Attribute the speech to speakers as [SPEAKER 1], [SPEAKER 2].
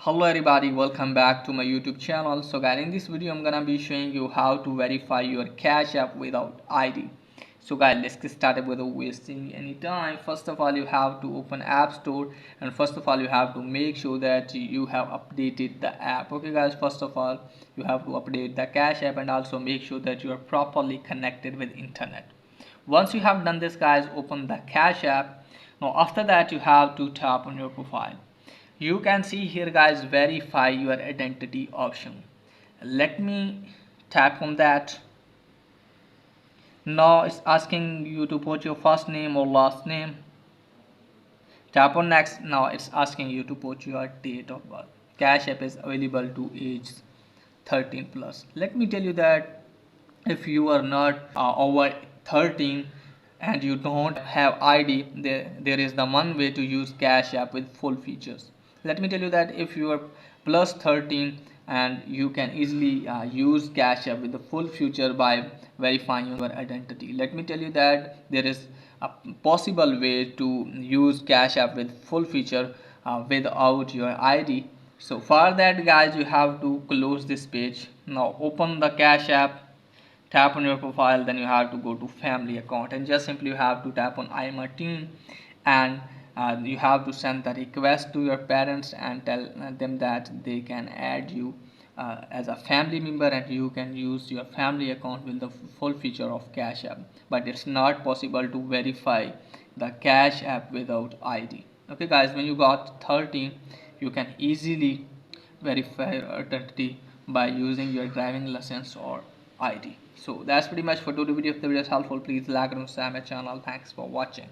[SPEAKER 1] Hello everybody, welcome back to my YouTube channel. So guys, in this video I'm gonna be showing you how to verify your Cash App without ID. So guys, let's get started without wasting any time. First of all, you have to open App Store, and first of all you have to make sure that you have updated the app. Okay guys, first of all you have to update the Cash App and also make sure that you are properly connected with internet. Once you have done this guys, open the Cash App. Now after that you have to tap on your profile. You can see here guys, verify your identity option. Let me tap on that. Now it's asking you to put your first name or last name. Tap on next. Now it's asking you to put your date of birth. Cash App is available to age 13 plus. Let me tell you that if you are not over 13 and you don't have ID, there is the one way to use Cash App with full features. Let me tell you that if you are plus 13 and you can easily use Cash App with the full feature by verifying your identity. Let me tell you that there is a possible way to use Cash App with full feature without your ID. So for that guys, you have to close this page. Now open the Cash App, tap on your profile, then you have to go to family account and just simply you have to tap on I am a teen, and you have to send the request to your parents and tell them that they can add you as a family member and you can use your family account with the full feature of Cash App. But it's not possible to verify the Cash App without ID. Okay guys, when you got 13 you can easily verify your identity by using your driving license or ID. So that's pretty much for today's video. If the video is helpful, please like and subscribe my channel. Thanks for watching.